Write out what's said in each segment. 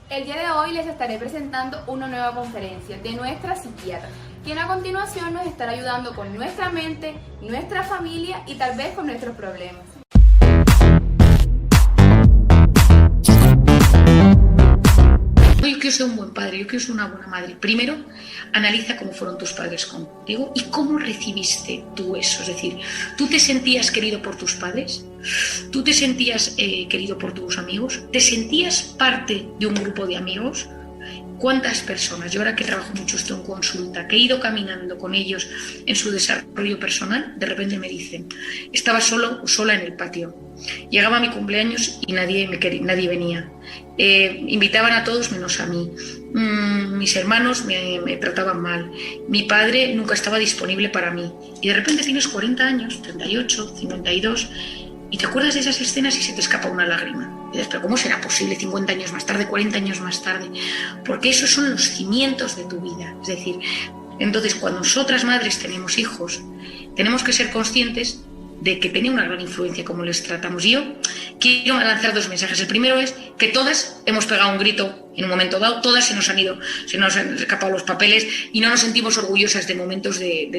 El día de hoy les estaré presentando una nueva conferencia de nuestra psiquiatra, quien a continuación nos estará ayudando con nuestra mente, nuestra familia y tal vez con nuestros problemas. Yo quiero ser un buen padre, yo quiero ser una buena madre. Primero, analiza cómo fueron tus padres contigo y cómo recibiste tú eso. Es decir, ¿tú te sentías querido por tus padres? ¿Tú te sentías querido por tus amigos? ¿Te sentías parte de un grupo de amigos? ¿Cuántas personas? Yo ahora que trabajo mucho esto en consulta, que he ido caminando con ellos en su desarrollo personal, de repente me dicen, estaba solo o sola en el patio. Llegaba mi cumpleaños y nadie venía. Invitaban a todos menos a mí. Mis hermanos me trataban mal. Mi padre nunca estaba disponible para mí. Y de repente tienes 40 años, 38, 52, y te acuerdas de esas escenas y se te escapa una lágrima. Y dices, pero ¿cómo será posible 50 años más tarde, 40 años más tarde? Porque esos son los cimientos de tu vida. Es decir, entonces cuando nosotras madres tenemos hijos, tenemos que ser conscientes de que tiene una gran influencia cómo les tratamos. Y yo quiero lanzar dos mensajes. El primero es que todas hemos pegado un grito en un momento dado, todas se nos han escapado los papeles y no nos sentimos orgullosas de momentos de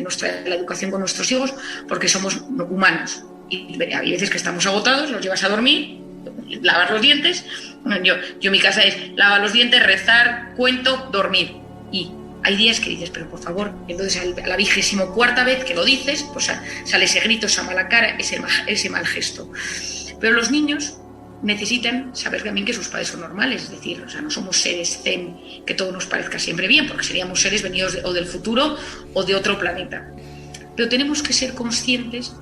la educación con nuestros hijos porque somos humanos. Y hay veces que estamos agotados, los llevas a dormir, lavar los dientes. Yo mi casa es lavar los dientes, rezar, cuento, dormir. Y hay días que dices, pero por favor, entonces a la 24ª vez que lo dices, pues sale ese grito, esa mala cara, ese mal gesto. Pero los niños necesitan saber también que sus padres son normales, es decir, no somos seres zen que todo nos parezca siempre bien, porque seríamos seres venidos o del futuro o de otro planeta. Pero tenemos que ser conscientes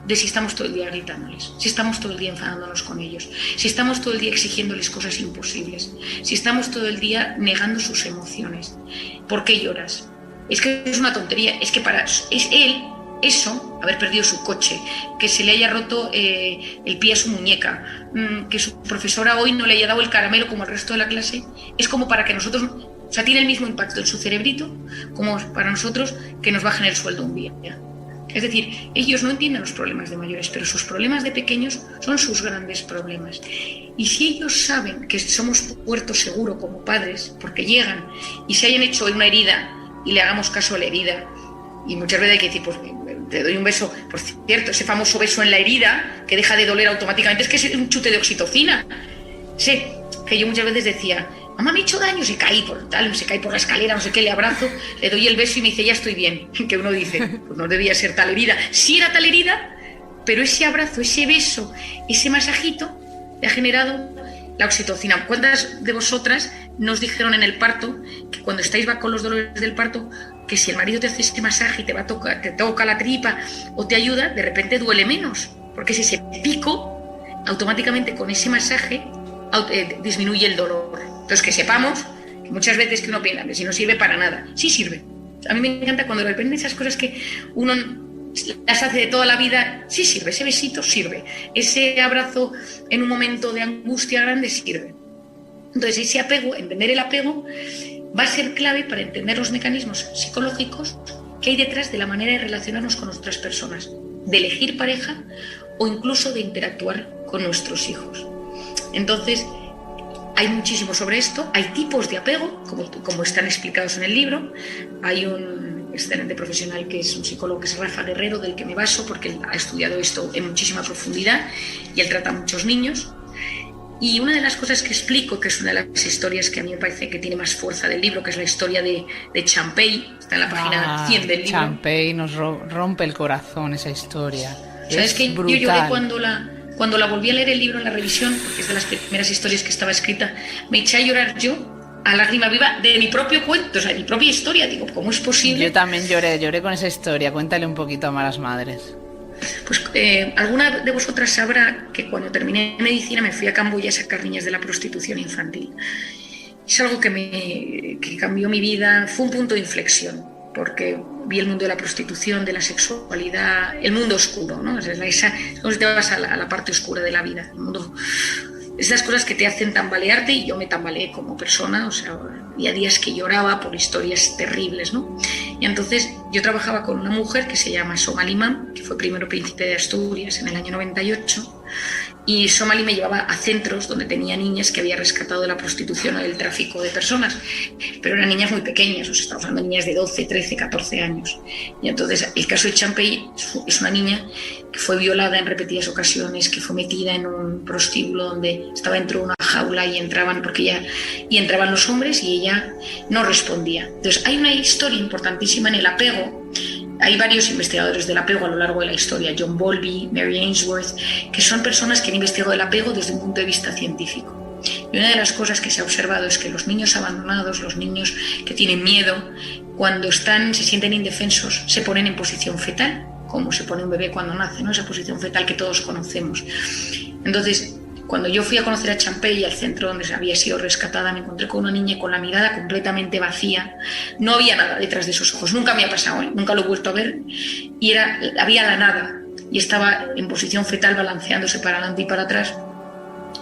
de si estamos todo el día gritándoles, si estamos todo el día enfadándonos con ellos, si estamos todo el día exigiéndoles cosas imposibles, si estamos todo el día negando sus emociones. ¿Por qué lloras? Es que es una tontería, es que es él, eso, haber perdido su coche, que se le haya roto el pie a su muñeca, que su profesora hoy no le haya dado el caramelo como el resto de la clase, es como para que nosotros, tiene el mismo impacto en su cerebrito como para nosotros que nos bajen el sueldo un día. Es decir, ellos no entienden los problemas de mayores, pero sus problemas de pequeños son sus grandes problemas. Y si ellos saben que somos puerto seguro como padres, porque llegan y se hayan hecho una herida y le hagamos caso a la herida, y muchas veces hay que decir, pues te doy un beso, por cierto, ese famoso beso en la herida que deja de doler automáticamente, es que es un chute de oxitocina. Sé que yo muchas veces decía, mamá me ha hecho daño, se cae por la escalera, no sé qué, le abrazo, le doy el beso y me dice, ya estoy bien. Que uno dice, pues no debía ser tal herida. Sí era tal herida, pero ese abrazo, ese beso, ese masajito, le ha generado la oxitocina. ¿Cuántas de vosotras nos dijeron en el parto que cuando estáis con los dolores del parto, que si el marido te hace este masaje y te toca la tripa o te ayuda, de repente duele menos? Porque es ese pico, automáticamente con ese masaje disminuye el dolor. Entonces que sepamos que muchas veces que uno piensa que si no sirve para nada, sí sirve. A mí me encanta cuando de repente esas cosas que uno las hace de toda la vida, sí sirve, ese besito sirve, ese abrazo en un momento de angustia grande sirve. Entonces ese apego, entender el apego, va a ser clave para entender los mecanismos psicológicos que hay detrás de la manera de relacionarnos con otras personas, de elegir pareja o incluso de interactuar con nuestros hijos. Entonces, hay muchísimo sobre esto, hay tipos de apego, como están explicados en el libro. Hay un excelente profesional que es un psicólogo, que es Rafa Guerrero, del que me baso porque él ha estudiado esto en muchísima profundidad y él trata a muchos niños. Y una de las cosas que explico, que es una de las historias que a mí me parece que tiene más fuerza del libro, que es la historia de Champey, está en la página 100 del libro. Champey nos rompe el corazón esa historia. ¿Sabes que brutal. Yo lloré cuando la volví a leer el libro en la revisión, porque es de las primeras historias que estaba escrita, me eché a llorar yo a lágrima viva de mi propio cuento, de mi propia historia. Digo, ¿cómo es posible? Yo también lloré con esa historia. Cuéntale un poquito a Malas Madres. Pues alguna de vosotras sabrá que cuando terminé medicina me fui a Camboya a sacar niñas de la prostitución infantil. Es algo que cambió mi vida, fue un punto de inflexión, porque vi el mundo de la prostitución, de la sexualidad, el mundo oscuro, ¿no? Es como si te vas a la parte oscura de la vida, el mundo. Esas cosas que te hacen tambalearte, y yo me tambaleé como persona, había días que lloraba por historias terribles, ¿no? Y entonces yo trabajaba con una mujer que se llama Somal Imam, que fue primero príncipe de Asturias en el año 98, Y Somali me llevaba a centros donde tenía niñas que había rescatado de la prostitución o del tráfico de personas, pero eran niñas muy pequeñas, estamos hablando de niñas de 12, 13, 14 años. Y entonces el caso de Champey es una niña que fue violada en repetidas ocasiones, que fue metida en un prostíbulo donde estaba dentro de una jaula y entraban los hombres y ella no respondía. Entonces hay una historia importantísima en el apego. Hay varios investigadores del apego a lo largo de la historia, John Bowlby, Mary Ainsworth, que son personas que han investigado el apego desde un punto de vista científico. Y una de las cosas que se ha observado es que los niños abandonados, los niños que tienen miedo, cuando se sienten indefensos, se ponen en posición fetal, como se pone un bebé cuando nace, ¿no? Esa posición fetal que todos conocemos. Entonces, cuando yo fui a conocer a Champey, al centro donde había sido rescatada, me encontré con una niña con la mirada completamente vacía. No había nada detrás de esos ojos. Nunca me ha pasado, nunca lo he vuelto a ver. Y había la nada. Y estaba en posición fetal, balanceándose para adelante y para atrás.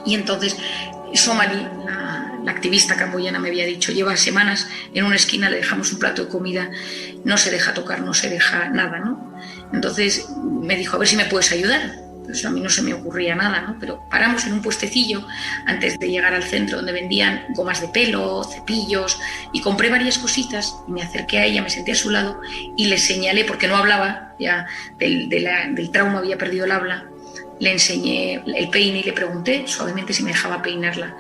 Y entonces Somali, la activista camboyana, me había dicho, lleva semanas en una esquina, le dejamos un plato de comida, no se deja tocar, no se deja nada, ¿no? Entonces me dijo, a ver si me puedes ayudar. Pues a mí no se me ocurría nada, ¿no? Pero paramos en un puestecillo antes de llegar al centro donde vendían gomas de pelo, cepillos, y compré varias cositas y me acerqué a ella, me senté a su lado y le señalé, porque no hablaba, ya del trauma había perdido el habla, le enseñé el peine y le pregunté suavemente si me dejaba peinarla.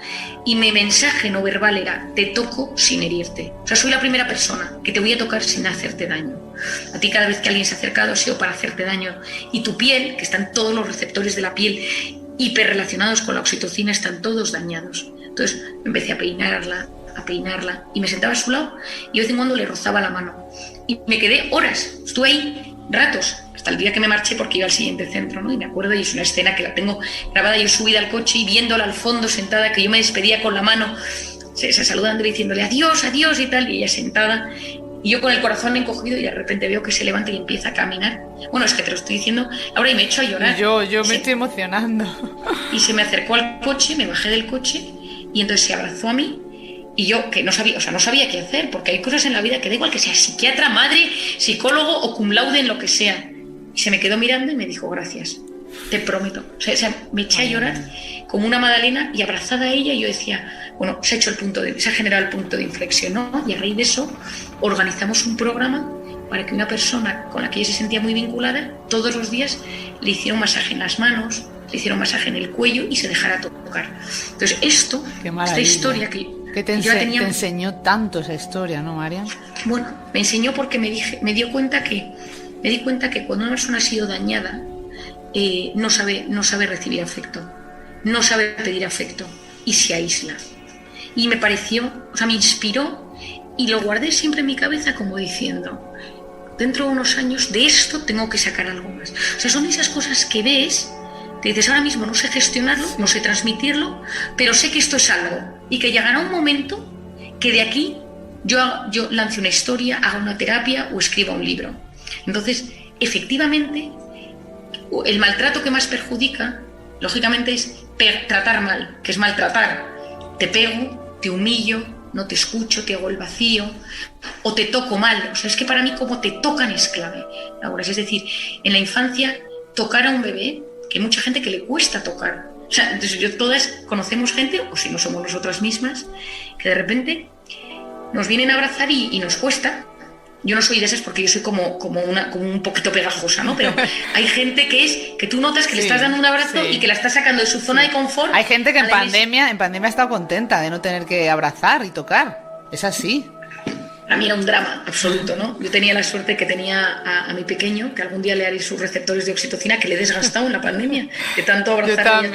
Y mi mensaje no verbal era, te toco sin herirte. O sea, soy la primera persona que te voy a tocar sin hacerte daño. A ti cada vez que alguien se ha acercado ha sido para hacerte daño. Y tu piel, que están todos los receptores de la piel hiperrelacionados con la oxitocina, están todos dañados. Entonces empecé a peinarla y me sentaba a su lado y de vez en cuando le rozaba la mano. Y me quedé horas, estuve ahí ratos, hasta el día que me marché porque iba al siguiente centro, ¿no? Y me acuerdo, y es una escena que la tengo grabada, yo subida al coche y viéndola al fondo sentada, que yo me despedía con la mano, se saludando y diciéndole adiós, adiós y tal, y ella sentada, y yo con el corazón encogido y de repente veo que se levanta y empieza a caminar. Bueno, es que te lo estoy diciendo ahora y me echo a llorar. Yo me estoy emocionando. Y se me acercó al coche, me bajé del coche y entonces se abrazó a mí. Y yo, que no sabía qué hacer, porque hay cosas en la vida que da igual que sea psiquiatra, madre, psicólogo o cum laude en lo que sea. Y se me quedó mirando y me dijo, gracias, te prometo. O sea, me eché a llorar como una magdalena y abrazada a ella, y yo decía, bueno, se ha generado el punto de inflexión, ¿no? Y a raíz de eso organizamos un programa para que una persona con la que ella se sentía muy vinculada, todos los días le hiciera un masaje en las manos, le hiciera un masaje en el cuello y se dejara tocar. Entonces esta historia que te enseñó tanto esa historia, ¿no, Marian? Bueno, me enseñó porque me di cuenta que cuando una persona ha sido dañada, no sabe recibir afecto, no sabe pedir afecto y se aísla. Y me inspiró y lo guardé siempre en mi cabeza como diciendo, dentro de unos años de esto tengo que sacar algo más. O sea, son esas cosas que ves, te dices, ahora mismo no sé gestionarlo, no sé transmitirlo, pero sé que esto es algo y que llegará un momento que de aquí yo lance una historia, haga una terapia o escriba un libro. Entonces, efectivamente, el maltrato que más perjudica, lógicamente, es tratar mal, que es maltratar. Te pego, te humillo, no te escucho, te hago el vacío, o te toco mal. O sea, es que para mí como te tocan es clave. Ahora, es decir, en la infancia, tocar a un bebé, que hay mucha gente que le cuesta tocar. O sea, entonces todas conocemos gente, o si no somos nosotras mismas, que de repente nos vienen a abrazar y nos cuesta. Yo no soy de esas porque yo soy como un poquito pegajosa, ¿no? Pero hay gente que tú notas que le estás dando un abrazo y que la estás sacando de su zona de confort. Hay gente que en pandemia ha estado contenta de no tener que abrazar y tocar. Es así. Para mí era un drama absoluto, ¿no? Yo tenía la suerte que tenía a mi pequeño, que algún día le haré sus receptores de oxitocina, que le he desgastado en la pandemia, de tanto abrazar.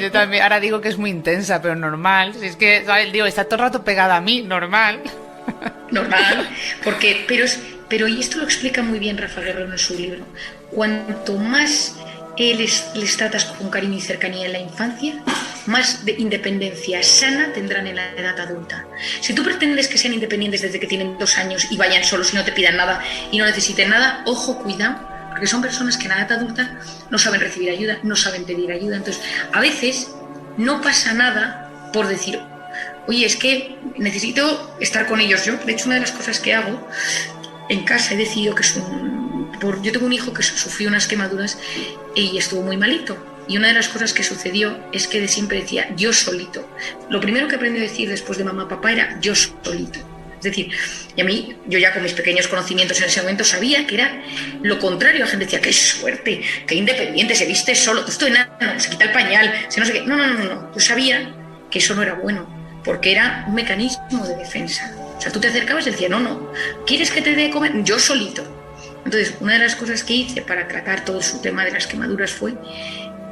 Yo también. Ahora digo que es muy intensa, pero normal. Si es que, ¿sabes? Digo, está todo el rato pegada a mí, normal. Normal, pero y esto lo explica muy bien Rafa Guerrero en su libro, cuanto más les tratas con cariño y cercanía en la infancia, más de independencia sana tendrán en la edad adulta. Si tú pretendes que sean independientes desde que tienen 2 años y vayan solos y no te pidan nada y no necesiten nada, ojo, cuidado, porque son personas que en la edad adulta no saben recibir ayuda, no saben pedir ayuda. Entonces, a veces no pasa nada por decir, oye, es que necesito estar con ellos. Yo, de hecho, una de las cosas que hago en casa, he decidido que yo tengo un hijo que sufrió unas quemaduras y estuvo muy malito. y una de las cosas que sucedió es que siempre decía yo solito. Lo primero que aprendí a decir después de mamá, papá era yo solito. Es decir, y a mí, yo ya con mis pequeños conocimientos en ese momento sabía que era lo contrario. La gente decía, qué suerte, qué independiente, se viste solo, esto de nada, no, se quita el pañal, se no sé qué. No. Yo sabía que eso no era bueno, porque era un mecanismo de defensa. O sea, tú te acercabas y decías, no, ¿quieres que te dé de comer? Yo solito. Entonces, una de las cosas que hice para tratar todo su tema de las quemaduras fue,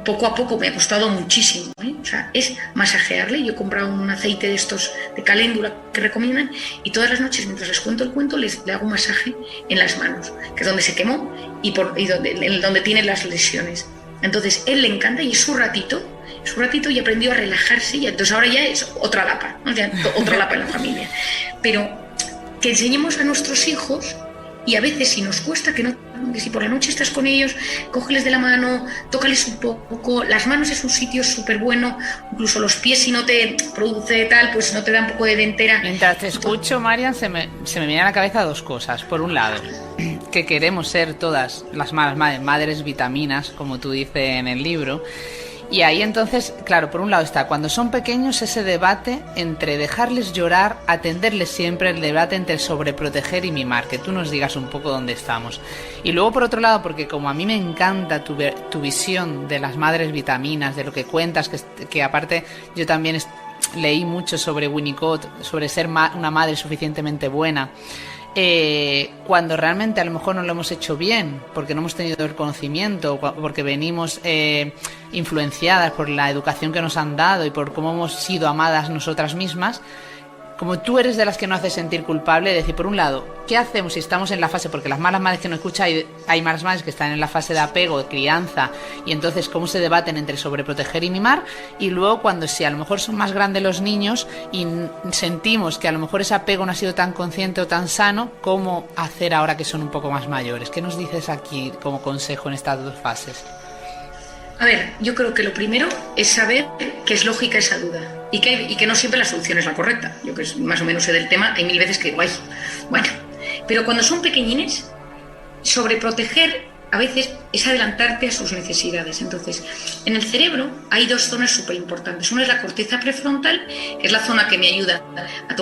poco a poco, me ha costado muchísimo, o sea, es masajearle. Yo he comprado un aceite de estos de caléndula que recomiendan y todas las noches, mientras les cuento el cuento, le hago un masaje en las manos, que es donde se quemó y donde tiene las lesiones. Entonces, él le encanta y es su ratito y aprendió a relajarse y entonces ahora ya es otra lapa, ¿no? Ya otra lapa en la familia. Pero que enseñemos a nuestros hijos. Y a veces si nos cuesta, que si por la noche estás con ellos, cógeles de la mano, tócales un poco. Las manos es un sitio súper bueno, incluso los pies, si no te produce tal, pues no te da un poco de dentera. Mientras te escucho, Marian, se me vienen a la cabeza dos cosas. Por un lado, que queremos ser todas las madres vitaminas, como tú dices en el libro. Y ahí entonces, claro, por un lado está, cuando son pequeños, ese debate entre dejarles llorar, atenderles siempre, el debate entre sobreproteger y mimar, que tú nos digas un poco dónde estamos. Y luego por otro lado, porque como a mí me encanta tu visión de las madres vitaminas, de lo que cuentas, que aparte yo también leí mucho sobre Winnicott, sobre ser una madre suficientemente buena, cuando realmente a lo mejor no lo hemos hecho bien, porque no hemos tenido el conocimiento, porque venimos influenciadas por la educación que nos han dado y por cómo hemos sido amadas nosotras mismas. Como tú eres de las que no hace sentir culpable, decir, por un lado, ¿qué hacemos si estamos en la fase? Porque las malas madres que nos escuchan, hay malas madres que están en la fase de apego, de crianza, y entonces cómo se debaten entre sobreproteger y mimar, y luego cuando si a lo mejor son más grandes los niños y sentimos que a lo mejor ese apego no ha sido tan consciente o tan sano, ¿cómo hacer ahora que son un poco más mayores? ¿Qué nos dices aquí como consejo en estas dos fases? A ver, yo creo que lo primero es saber que es lógica esa duda y que no siempre la solución es la correcta. Yo que más o menos sé del tema, hay mil veces que digo, ay, bueno, pero cuando son pequeñines, sobreproteger a veces es adelantarte a sus necesidades. Entonces, en el cerebro hay dos zonas súper importantes. Una es la corteza prefrontal, que es la zona que me ayuda a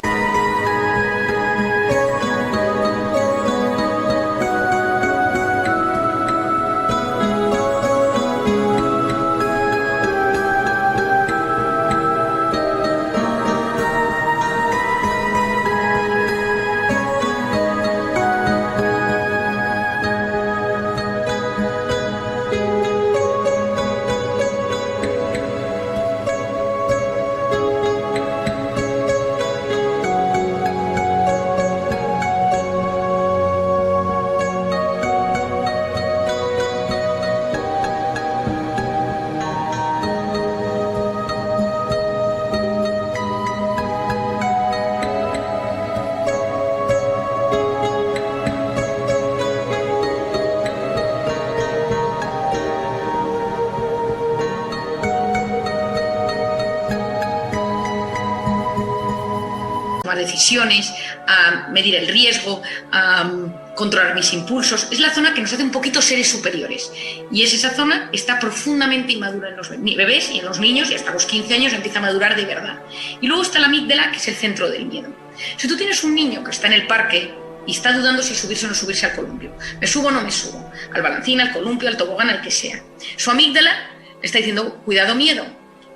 decisiones, a medir el riesgo, a controlar mis impulsos. Es la zona que nos hace un poquito seres superiores. Y esa zona está profundamente inmadura en los bebés y en los niños, y hasta los 15 años empieza a madurar de verdad. Y luego está la amígdala, que es el centro del miedo. Si tú tienes un niño que está en el parque y está dudando si subirse o no subirse al columpio, ¿me subo o no me subo? Al balancín, al columpio, al tobogán, al que sea. Su amígdala le está diciendo, cuidado, miedo.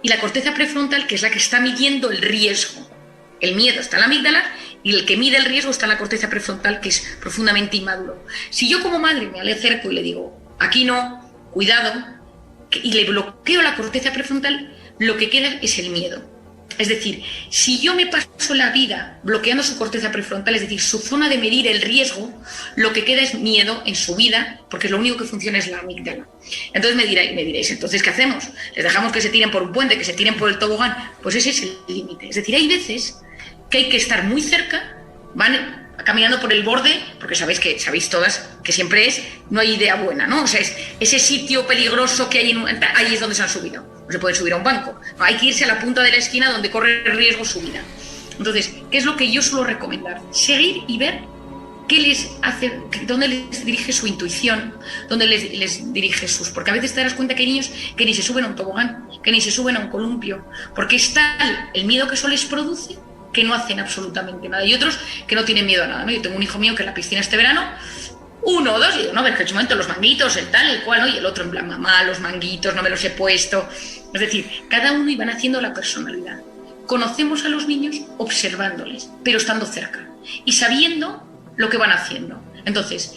Y la corteza prefrontal, que es la que está midiendo el riesgo. El miedo está en la amígdala y el que mide el riesgo está en la corteza prefrontal, que es profundamente inmaduro. Si yo como madre me acerco y le digo, aquí no, cuidado, y le bloqueo la corteza prefrontal, lo que queda es el miedo. Es decir, si yo me paso la vida bloqueando su corteza prefrontal, es decir, su zona de medir el riesgo, lo que queda es miedo en su vida, porque lo único que funciona es la amígdala. Entonces me diréis, entonces, ¿qué hacemos? ¿Les dejamos que se tiren por un puente, que se tiren por el tobogán? Pues ese es el límite. Es decir, hay veces que hay que estar muy cerca, van caminando por el borde, porque sabéis todas que siempre no hay idea buena, ¿no? O sea, es ese sitio peligroso que hay, ahí es donde se han subido. No se pueden subir a un banco. No, hay que irse a la punta de la esquina donde corre el riesgo su vida. Entonces, ¿qué es lo que yo suelo recomendar? Seguir y ver dónde les dirige su intuición, dónde les dirige porque a veces te das cuenta que hay niños que ni se suben a un tobogán, que ni se suben a un columpio, porque es tal el miedo que eso les produce que no hacen absolutamente nada. Y otros que no tienen miedo a nada, ¿no? Yo tengo un hijo mío que en la piscina este verano, 1 o 2, y digo, no, pero que en su momento los manguitos, el tal, el cual, ¿no? Y el otro en plan, mamá, los manguitos, no me los he puesto. Es decir, cada uno iban haciendo la personalidad. Conocemos a los niños observándoles, pero estando cerca y sabiendo lo que van haciendo. Entonces,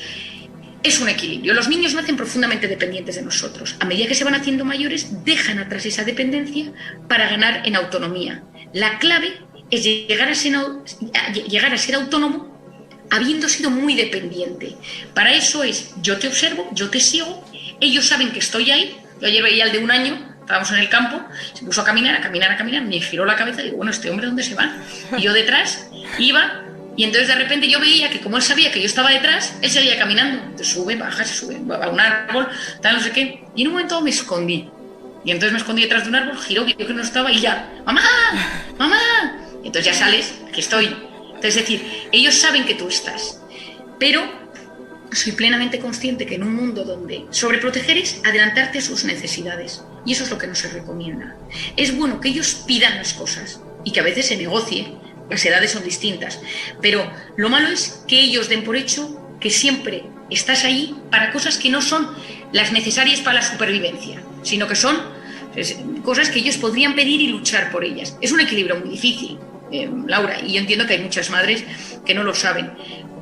es un equilibrio. Los niños nacen profundamente dependientes de nosotros. A medida que se van haciendo mayores, dejan atrás esa dependencia para ganar en autonomía. La clave es llegar a ser autónomo habiendo sido muy dependiente. Para eso es, yo te observo, yo te sigo, ellos saben que estoy ahí. Yo ayer veía al de 1 año, estábamos en el campo, se puso a caminar, me giró la cabeza y digo, bueno, ¿este hombre dónde se va? Y yo detrás iba. Y entonces de repente yo veía que como él sabía que yo estaba detrás, él seguía caminando. Entonces sube, baja, se sube, va a un árbol, tal, no sé qué. Y en un momento me escondí. Y entonces me escondí detrás de un árbol, giró, vio que no estaba y ya, ¡mamá! ¡Mamá! Y entonces ya sales, aquí estoy. Entonces es decir, ellos saben que tú estás. Pero soy plenamente consciente que en un mundo donde sobreproteger es adelantarte a sus necesidades. Y eso es lo que no se recomienda. Es bueno que ellos pidan las cosas y que a veces se negocie. Las edades son distintas, pero lo malo es que ellos den por hecho que siempre estás ahí para cosas que no son las necesarias para la supervivencia, sino que son cosas que ellos podrían pedir y luchar por ellas. Es un equilibrio muy difícil, Laura, y yo entiendo que hay muchas madres que no lo saben,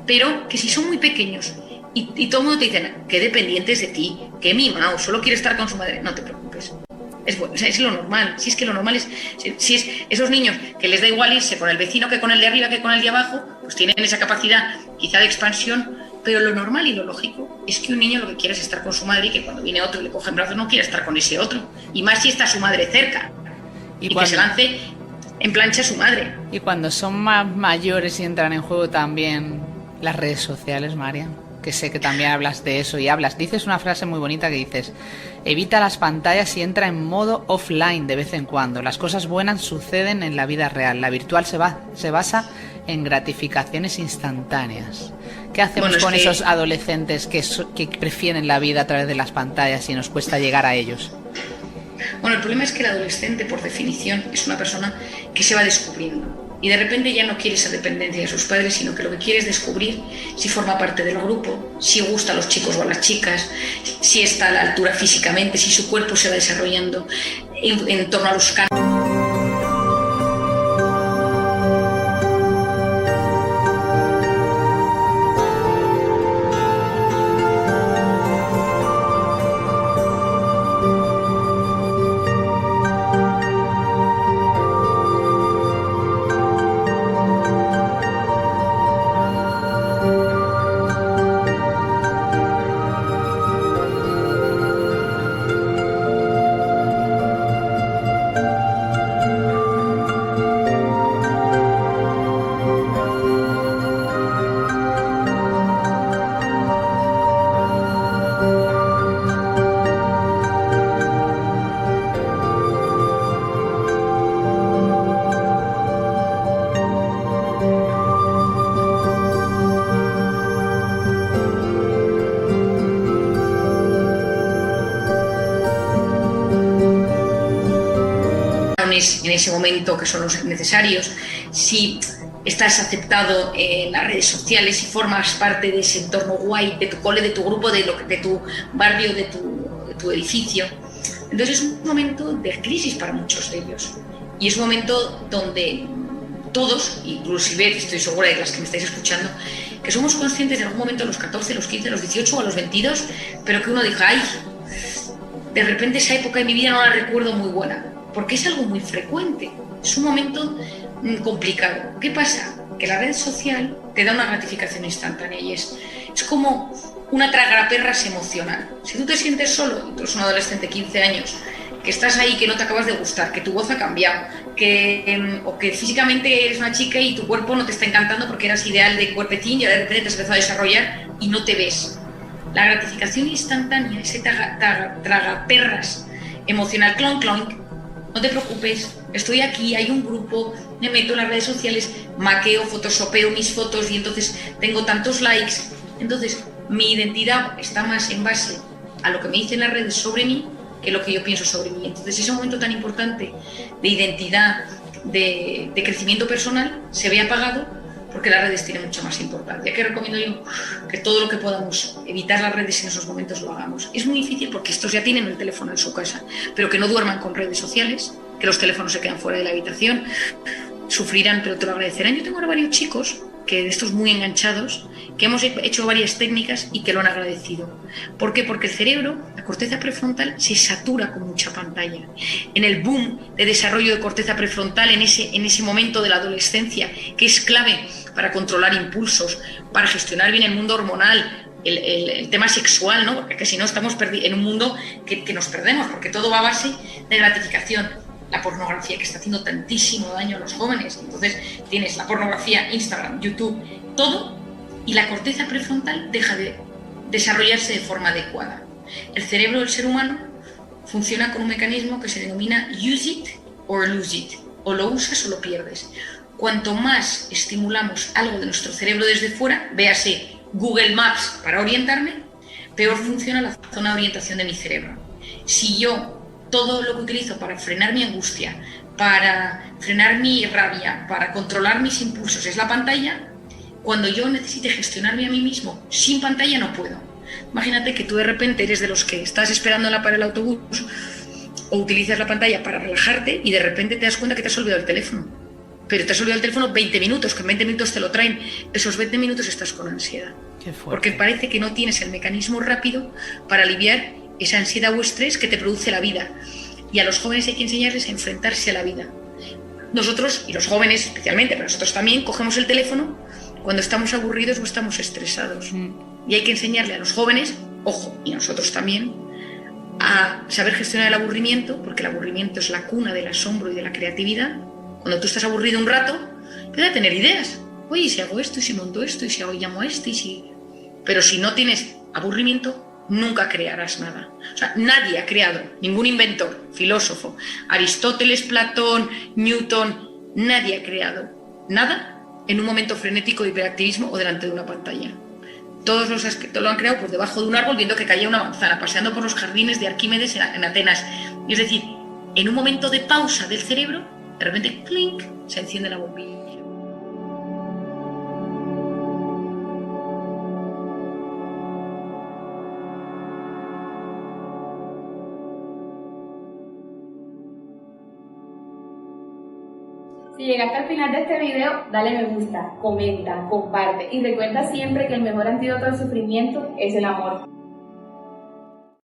pero que si son muy pequeños y todo el mundo te dice que dependientes de ti, que mimado, solo quiere estar con su madre, no te preocupes. Es bueno, o sea, es lo normal. Si es que lo normal es, si es esos niños que les da igual irse con el vecino que con el de arriba que con el de abajo, pues tienen esa capacidad quizá de expansión, pero lo normal y lo lógico es que un niño lo que quiere es estar con su madre y que cuando viene otro y le coge en brazos no quiere estar con ese otro. Y más si está su madre cerca y que se lance en plancha a su madre. Y cuando son más mayores y entran en juego también las redes sociales, Marian, que sé que también hablas de eso y dices una frase muy bonita que dices: evita las pantallas y entra en modo offline de vez en cuando. Las cosas buenas suceden en la vida real. La virtual se basa en gratificaciones instantáneas. ¿Qué hacemos con esos adolescentes que prefieren la vida a través de las pantallas y nos cuesta llegar a ellos? Bueno, el problema es que el adolescente, por definición, es una persona que se va descubriendo. Y de repente ya no quiere esa dependencia de sus padres, sino que lo que quiere es descubrir si forma parte del grupo, si gusta a los chicos o a las chicas, si está a la altura físicamente, si su cuerpo se va desarrollando en torno a los cambios. En ese momento que son los necesarios, si estás aceptado en las redes sociales, si formas parte de ese entorno guay, de tu cole, de tu grupo, de tu barrio, de tu edificio. Entonces es un momento de crisis para muchos de ellos y es un momento donde todos, inclusive estoy segura de las que me estáis escuchando, que somos conscientes en algún momento a los 14, los 15, los 18 o a los 22, pero que uno diga, ay, de repente esa época de mi vida no la recuerdo muy buena, porque es algo muy frecuente, es un momento complicado. ¿Qué pasa? Que la red social te da una gratificación instantánea y es como una tragaperras emocional. Si tú te sientes solo, y tú eres un adolescente de 15 años, que estás ahí, que no te acabas de gustar, que tu voz ha cambiado, o que físicamente eres una chica y tu cuerpo no te está encantando porque eras ideal de cuerpetín y ahora de repente te has empezado a desarrollar y no te ves. La gratificación instantánea, ese tragaperras emocional, clonk, clonk, no te preocupes, estoy aquí, hay un grupo, me meto en las redes sociales, maqueo, photoshopeo mis fotos y entonces tengo tantos likes. Entonces mi identidad está más en base a lo que me dicen las redes sobre mí que lo que yo pienso sobre mí. Entonces ese momento tan importante de identidad, de crecimiento personal, se ve apagado porque las redes tienen mucha más importancia. ¿Qué recomiendo yo? Que todo lo que podamos evitar las redes en esos momentos lo hagamos. Es muy difícil porque estos ya tienen el teléfono en su casa, pero que no duerman con redes sociales, que los teléfonos se quedan fuera de la habitación, sufrirán pero te lo agradecerán. Yo tengo ahora varios chicos que de estos muy enganchados, que hemos hecho varias técnicas y que lo han agradecido. ¿Por qué? Porque el cerebro, la corteza prefrontal, se satura con mucha pantalla. En el boom de desarrollo de corteza prefrontal, en ese momento de la adolescencia, que es clave para controlar impulsos, para gestionar bien el mundo hormonal, el tema sexual, ¿no? Porque si no estamos en un mundo que nos perdemos, porque todo va a base de gratificación. La pornografía que está haciendo tantísimo daño a los jóvenes. Entonces tienes la pornografía, Instagram, YouTube, todo, y la corteza prefrontal deja de desarrollarse de forma adecuada. El cerebro del ser humano funciona con un mecanismo que se denomina use it or lose it, o lo usas o lo pierdes. Cuanto más estimulamos algo de nuestro cerebro desde fuera, véase Google Maps para orientarme, peor funciona la zona de orientación de mi cerebro. Si yo todo lo que utilizo para frenar mi angustia, para frenar mi rabia, para controlar mis impulsos es la pantalla, cuando yo necesite gestionarme a mí mismo sin pantalla no puedo. Imagínate que tú de repente eres de los que estás esperando para el autobús o utilizas la pantalla para relajarte y de repente te das cuenta que te has olvidado el teléfono. Pero te has olvidado el teléfono 20 minutos, que en 20 minutos te lo traen. Esos 20 minutos estás con ansiedad. Porque parece que no tienes el mecanismo rápido para aliviar esa ansiedad o estrés que te produce la vida. Y a los jóvenes hay que enseñarles a enfrentarse a la vida. Nosotros, y los jóvenes especialmente, pero nosotros también, cogemos el teléfono cuando estamos aburridos o estamos estresados. Y hay que enseñarle a los jóvenes, ojo, y nosotros también, a saber gestionar el aburrimiento, porque el aburrimiento es la cuna del asombro y de la creatividad. Cuando tú estás aburrido un rato, empieza a tener ideas. Oye, ¿y si hago esto? ¿Y si monto esto? ¿Y si llamo a este? ¿Y si...? Pero si no tienes aburrimiento, nunca crearás nada. O sea, nadie ha creado, ningún inventor, filósofo, Aristóteles, Platón, Newton, nadie ha creado nada en un momento frenético de hiperactivismo o delante de una pantalla. Todos lo han creado por debajo de un árbol viendo que caía una manzana, paseando por los jardines de Arquímedes en Atenas. Es decir, en un momento de pausa del cerebro, de repente, clink, se enciende la bombilla. Si llegaste al final de este video, dale me gusta, comenta, comparte y recuerda siempre que el mejor antídoto al sufrimiento es el amor.